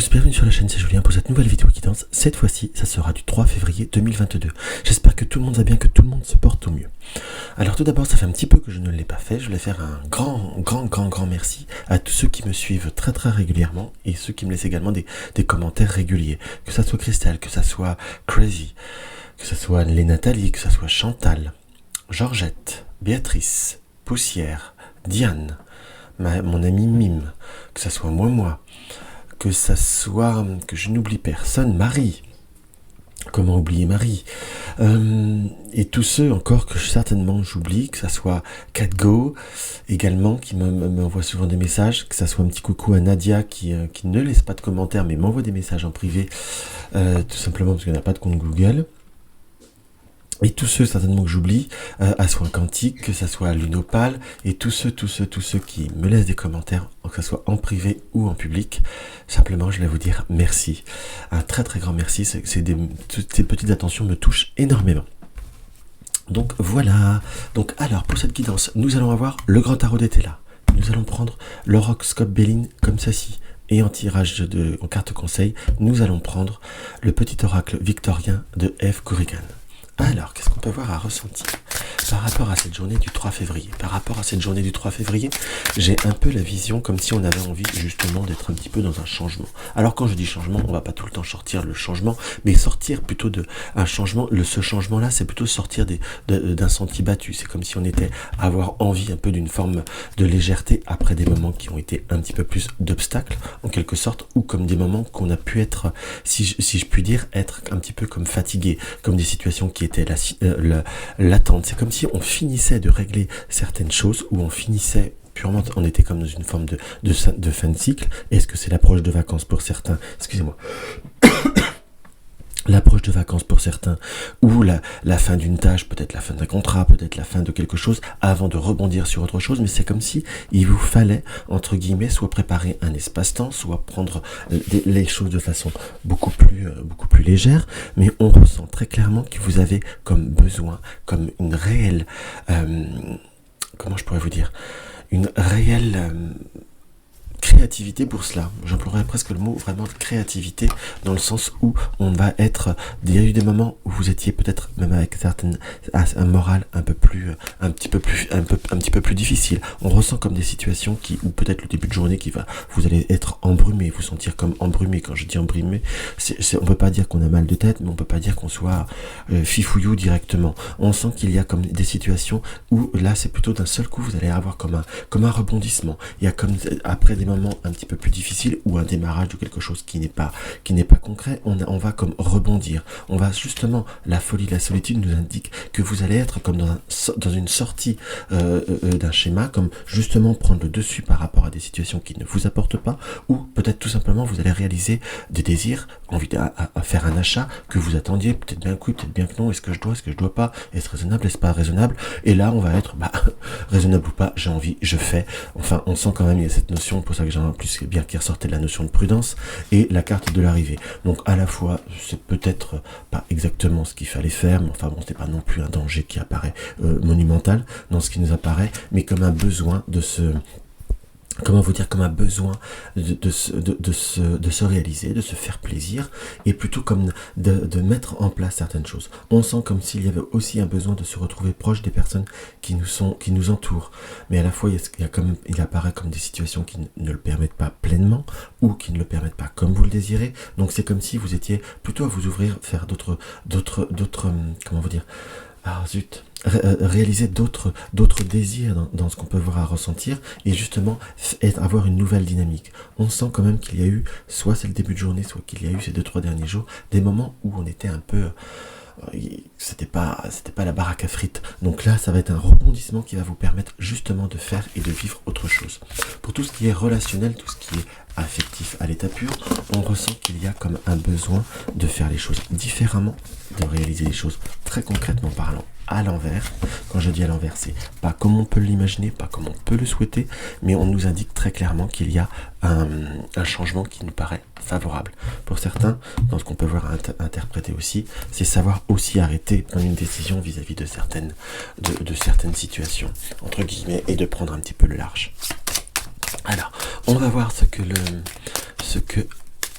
tous, bienvenue sur la chaîne, c'est Julien pour cette nouvelle vidéo qui danse. Cette fois-ci, ça sera du 3 février 2022. J'espère que tout le monde va bien, que tout le monde se porte au mieux. Alors tout d'abord, ça fait un petit peu que je ne l'ai pas fait. Je voulais faire un grand merci à tous ceux qui me suivent très régulièrement et ceux qui me laissent également des commentaires réguliers. Que ça soit Christelle, que ça soit Crazy, que ça soit les Nathalie, que ça soit Chantal, Georgette, Béatrice, Poussière, Diane, mon ami Mime, que ça soit moi, que ça soit, que je n'oublie personne, Marie, comment oublier Marie, et tous ceux encore que certainement j'oublie, que ça soit CatGo également, qui m'envoie souvent des messages, que ça soit un petit coucou à Nadia qui ne laisse pas de commentaires mais m'envoie des messages en privé, tout simplement parce qu'elle n'a pas de compte Google. Et tous ceux certainement que j'oublie, à Soin Quantique, que ça soit à Lunopal, et tous ceux qui me laissent des commentaires, que ce soit en privé ou en public, simplement je vais vous dire merci. Un très grand merci, toutes ces petites attentions me touchent énormément. Donc voilà, alors pour cette guidance, nous allons avoir le grand tarot d'été là. Nous allons prendre l'horoscope Béline comme ceci. Et en tirage en carte conseil, nous allons prendre le petit oracle victorien de Eve Corrigan. Alors, qu'est-ce qu'on peut voir à ressentir par rapport à cette journée du 3 février? Par rapport à cette journée du 3 février, j'ai un peu la vision comme si on avait envie justement d'être un petit peu dans un changement. Alors quand je dis changement, on va pas tout le temps sortir le changement, mais sortir plutôt d'un changement. Ce changement-là, c'est plutôt sortir d'un sentier battu. C'est comme si on était avoir envie un peu d'une forme de légèreté après des moments qui ont été un petit peu plus d'obstacles, en quelque sorte, ou comme des moments qu'on a pu être, si je puis dire, être un petit peu comme fatigué, comme des situations qui était l'attente. C'est comme si on finissait de régler certaines choses, ou on finissait purement, on était comme dans une forme de fin de cycle. Est-ce que c'est l'approche de vacances pour certains? Excusez-moi. L'approche de vacances pour certains, ou la fin d'une tâche, peut-être la fin d'un contrat, peut-être la fin de quelque chose, avant de rebondir sur autre chose, mais c'est comme si il vous fallait, entre guillemets, soit préparer un espace-temps, soit prendre les choses de façon beaucoup plus légère, mais on ressent très clairement que vous avez comme besoin, comme une réelle, comment je pourrais vous dire, une réelle créativité pour cela. J'emploierais presque le mot vraiment de créativité, dans le sens où on va être, il y a eu des moments où vous étiez peut-être même avec un moral un petit peu plus difficile. On ressent comme des situations ou peut-être le début de journée vous allez être embrumé, vous sentir comme embrumé. Quand je dis embrumé, on peut pas dire qu'on a mal de tête, mais on peut pas dire qu'on soit fifouillou directement. On sent qu'il y a comme des situations où là c'est plutôt d'un seul coup vous allez avoir comme un rebondissement. Il y a comme après des moments un petit peu plus difficile, ou un démarrage de quelque chose qui n'est pas concret, on va comme rebondir. On va justement, la folie, la solitude nous indique que vous allez être comme dans une sortie d'un schéma, comme justement prendre le dessus par rapport à des situations qui ne vous apportent pas, ou peut-être tout simplement vous allez réaliser des désirs, envie à faire un achat que vous attendiez, peut-être bien que oui, peut-être bien que non, est-ce que je dois pas, est-ce raisonnable, est-ce pas raisonnable, et là on va être raisonnable ou pas, j'ai envie, je fais. Enfin, on sent quand même, il y a cette notion, pour ça que j'en ai plus bien qui ressortait de la notion de prudence, et la carte de l'arrivée. Donc à la fois, c'est peut-être pas exactement ce qu'il fallait faire, mais enfin bon, c'est pas non plus un danger qui apparaît monumental dans ce qui nous apparaît, mais comme un besoin de se... Comment vous dire, comme un besoin de se réaliser, de se faire plaisir, et plutôt comme de mettre en place certaines choses. On sent comme s'il y avait aussi un besoin de se retrouver proche des personnes qui nous entourent. Mais à la fois, il apparaît comme des situations qui ne le permettent pas pleinement, ou qui ne le permettent pas comme vous le désirez. Donc c'est comme si vous étiez plutôt à vous ouvrir, faire d'autres, comment vous dire, réaliser d'autres désirs dans ce qu'on peut voir à ressentir, et justement avoir une nouvelle dynamique. On sent quand même qu'il y a eu, soit c'est le début de journée, soit qu'il y a eu ces 2-3 derniers jours, des moments où on était un peu... c'était pas la baraque à frites. Donc là, ça va être un rebondissement qui va vous permettre justement de faire et de vivre autre chose. Pour tout ce qui est relationnel, tout ce qui est affectif à l'état pur, on ressent qu'il y a comme un besoin de faire les choses différemment, de réaliser les choses très concrètement parlant à l'envers. Quand je dis à l'envers, c'est pas comme on peut l'imaginer, pas comme on peut le souhaiter, mais on nous indique très clairement qu'il y a un changement qui nous paraît favorable. Pour certains, dans ce qu'on peut voir interpréter aussi, c'est savoir aussi arrêter, prendre une décision vis-à-vis de certaines situations, entre guillemets, et de prendre un petit peu le large. Alors, on va voir ce que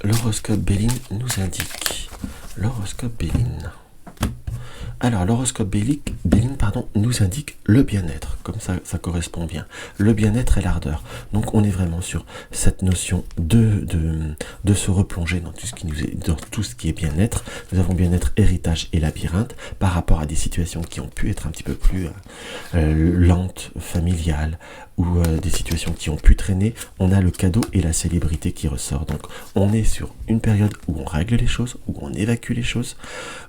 l'horoscope Béline nous indique. L'horoscope Béline. Alors, l'horoscope Béline, nous indique le bien-être, comme ça correspond bien. Le bien-être et l'ardeur. Donc, on est vraiment sur cette notion de se replonger dans tout ce qui est bien-être. Nous avons bien-être, héritage et labyrinthe par rapport à des situations qui ont pu être un petit peu plus lentes, familiales, ou des situations qui ont pu traîner. On a le cadeau et la célébrité qui ressort. Donc, on est sur une période où on règle les choses, où on évacue les choses,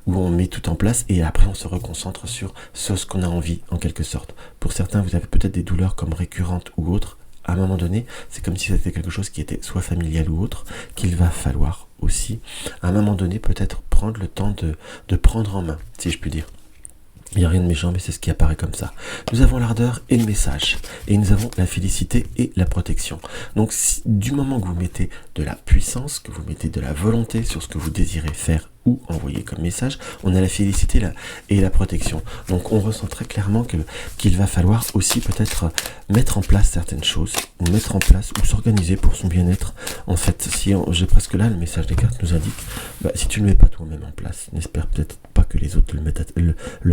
où on met tout en place et après on se reconcentre sur ce qu'on a envie en quelque sorte. Pour certains, vous avez peut-être des douleurs comme récurrentes ou autres. À un moment donné, c'est comme si c'était quelque chose qui était soit familial ou autre, qu'il va falloir aussi, à un moment donné, peut-être prendre le temps de prendre en main, si je puis dire. Il n'y a rien de méchant, mais c'est ce qui apparaît comme ça. Nous avons l'ardeur et le message. Et nous avons la félicité et la protection. Donc, du moment que vous mettez de la puissance, que vous mettez de la volonté sur ce que vous désirez faire ou envoyer comme message, on a la félicité et la protection. Donc, on ressent très clairement qu'il va falloir aussi peut-être mettre en place certaines choses, ou mettre en place, ou s'organiser pour son bien-être. En fait, j'ai presque là, le message des cartes nous indique, si tu ne le mets pas toi-même en place, n'espère peut-être pas que les autres le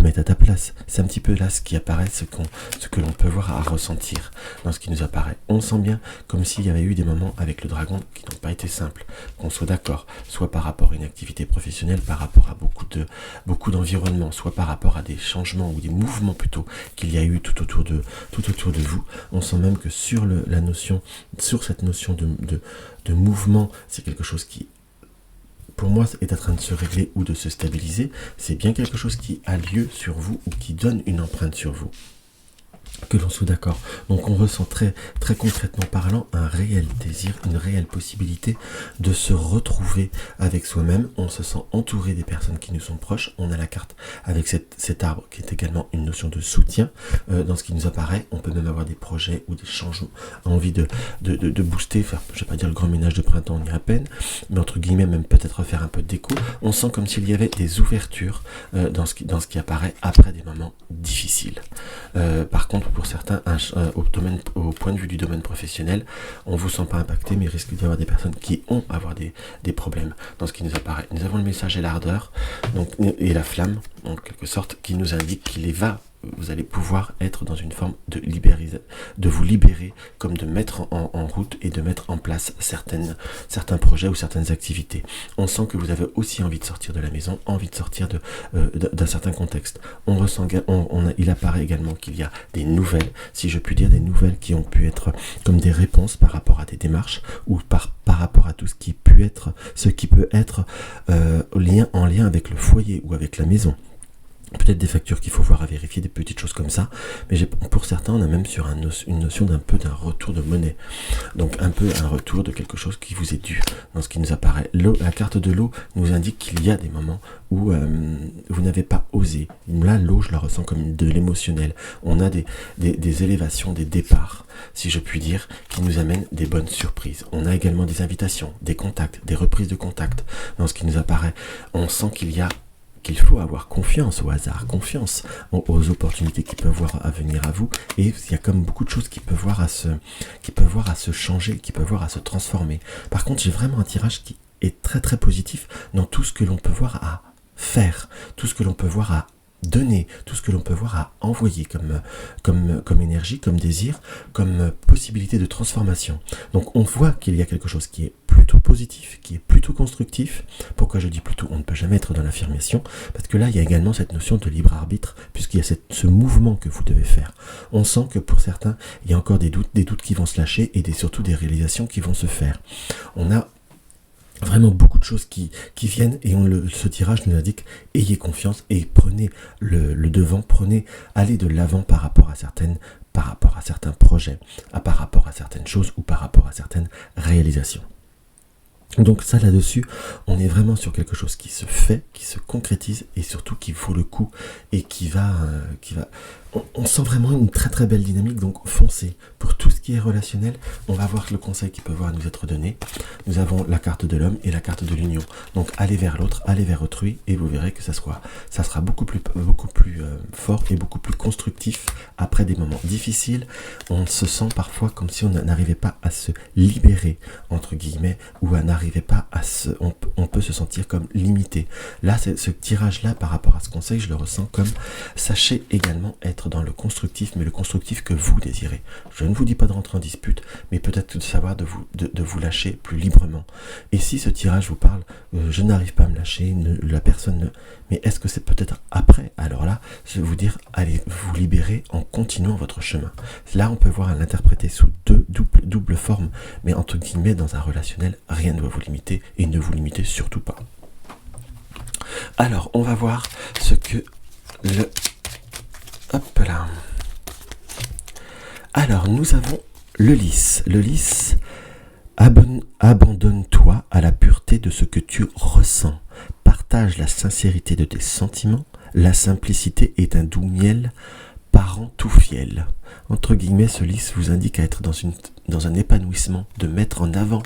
mettent à ta place. C'est un petit peu là ce qui apparaît, ce que l'on peut voir à ressentir dans ce qui nous apparaît. On sent bien comme s'il y avait eu des moments avec le dragon qui n'ont pas été simples, qu'on soit d'accord, soit par rapport à une activité professionnelle, par rapport à beaucoup d'environnement, soit par rapport à des changements ou des mouvements plutôt qu'il y a eu tout autour de vous. On sent même que sur cette notion de mouvement, c'est quelque chose qui, pour moi, est en train de se régler ou de se stabiliser. C'est bien quelque chose qui a lieu sur vous ou qui donne une empreinte sur vous. Que l'on soit d'accord. Donc on ressent très, très concrètement parlant un réel désir, une réelle possibilité de se retrouver avec soi-même. On se sent entouré des personnes qui nous sont proches. On a la carte avec cet arbre qui est également une notion de soutien dans ce qui nous apparaît. On peut même avoir des projets ou des changements, envie de booster, faire, je ne vais pas dire le grand ménage de printemps, on y est à peine, mais entre guillemets même peut-être faire un peu de déco. On sent comme s'il y avait des ouvertures dans ce qui apparaît après des moments difficiles. Par contre, pour certains, au point de vue du domaine professionnel, on ne vous sent pas impacté, mais il risque d'y avoir des personnes qui ont à avoir des problèmes dans ce qui nous apparaît. Nous avons le message et l'ardeur, et la flamme, en quelque sorte, qui nous indique vous allez pouvoir être dans une forme de vous libérer, comme de mettre en route et de mettre en place certains projets ou certaines activités. On sent que vous avez aussi envie de sortir de la maison, envie de sortir d'un certain contexte. Il apparaît également qu'il y a des nouvelles, si je puis dire, des nouvelles qui ont pu être comme des réponses par rapport à des démarches ou par rapport à tout ce qui peut être en lien avec le foyer ou avec la maison. Peut-être des factures qu'il faut voir à vérifier, des petites choses comme ça. Mais pour certains, on a même sur une notion d'un retour de monnaie. Donc un peu un retour de quelque chose qui vous est dû dans ce qui nous apparaît. La carte de l'eau nous indique qu'il y a des moments où vous n'avez pas osé. Là, l'eau, je la ressens comme de l'émotionnel. On a des élévations, des départs, si je puis dire, qui nous amènent des bonnes surprises. On a également des invitations, des contacts, des reprises de contacts dans ce qui nous apparaît. On sent qu'il faut avoir confiance au hasard, confiance aux opportunités qui peuvent voir à venir à vous, et il y a comme beaucoup de choses qui peuvent voir à se changer, qui peuvent voir à se transformer. Par contre, j'ai vraiment un tirage qui est très très positif dans tout ce que l'on peut voir à faire, tout ce que l'on peut voir à donner, tout ce que l'on peut voir à envoyer comme énergie, comme désir, comme possibilité de transformation. Donc on voit qu'il y a quelque chose qui est plutôt positif, qui est plutôt constructif. Pourquoi je dis plutôt? On ne peut jamais être dans l'affirmation, parce que là il y a également cette notion de libre arbitre, puisqu'il y a ce mouvement que vous devez faire. On sent que pour certains, il y a encore des doutes qui vont se lâcher et surtout des réalisations qui vont se faire. On a vraiment beaucoup de choses qui viennent et ce tirage nous indique ayez confiance et prenez le devant, allez de l'avant par rapport à certains projets, par rapport à certaines choses ou par rapport à certaines réalisations. Donc ça là-dessus, on est vraiment sur quelque chose qui se fait, qui se concrétise et surtout qui vaut le coup et qui va on sent vraiment une très très belle dynamique, donc foncez. Pour tout ce qui est relationnel, on va voir le conseil qui peut nous être donné. Nous avons la carte de l'homme et la carte de l'union. Donc allez vers l'autre, allez vers autrui et vous verrez que ça sera beaucoup plus fort et beaucoup plus constructif après des moments difficiles. On se sent parfois comme si on n'arrivait pas à se libérer, entre guillemets, ou à n'arrivez pas à on peut se sentir comme limité. Là, ce tirage-là, par rapport à ce conseil, je le ressens comme sachez également être dans le constructif, mais le constructif que vous désirez. Je ne vous dis pas de rentrer en dispute, mais peut-être de savoir de vous lâcher plus librement. Et si ce tirage vous parle, je n'arrive pas à me lâcher, la personne ne... Mais est-ce que c'est peut-être après? Alors là, je vais vous dire, allez vous libérer en continuant votre chemin. Là, on peut voir l'interpréter sous double forme, mais entre guillemets, dans un relationnel, rien ne doit vous limiter, et ne vous limitez surtout pas. Alors, on va voir ce que le... Hop là. Alors, nous avons le lys. Le lys, abandonne-toi à la pureté de ce que tu ressens. Partage la sincérité de tes sentiments. La simplicité est un doux miel parent tout fiel. Entre guillemets, ce lys vous indique à être dans un épanouissement, de mettre en avant,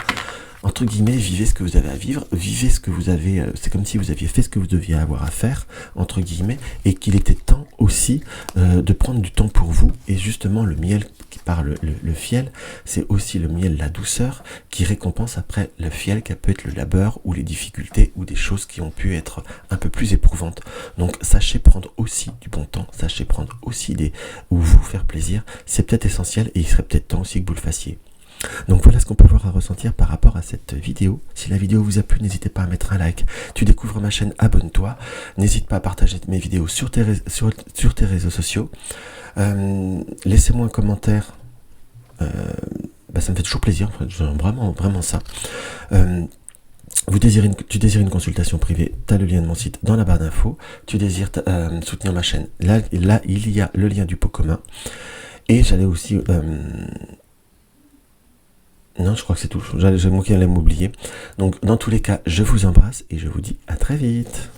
entre guillemets, vivez ce que vous avez à vivre, vivez ce que vous avez, c'est comme si vous aviez fait ce que vous deviez avoir à faire, entre guillemets, et qu'il était temps aussi de prendre du temps pour vous. Et justement, le miel qui parle, le fiel, c'est aussi le miel, la douceur, qui récompense après le fiel, qui peut être le labeur ou les difficultés ou des choses qui ont pu être un peu plus éprouvantes. Donc, sachez prendre aussi du bon temps, sachez prendre aussi ou vous faire plaisir, c'est peut-être essentiel et il serait peut-être temps aussi que vous le fassiez. Donc voilà ce qu'on peut avoir à ressentir par rapport à cette vidéo. Si la vidéo vous a plu, n'hésitez pas à mettre un like. Tu découvres ma chaîne, abonne-toi. N'hésite pas à partager mes vidéos sur tes réseaux sociaux. Laissez-moi un commentaire. Ça me fait toujours plaisir, vraiment ça. Tu désires une consultation privée, tu as le lien de mon site dans la barre d'infos. Tu désires soutenir ma chaîne. Là, il y a le lien du pot commun. Et j'allais aussi... Non, je crois que c'est tout. J'ai manqué à m'oublier. Donc, dans tous les cas, je vous embrasse et je vous dis à très vite.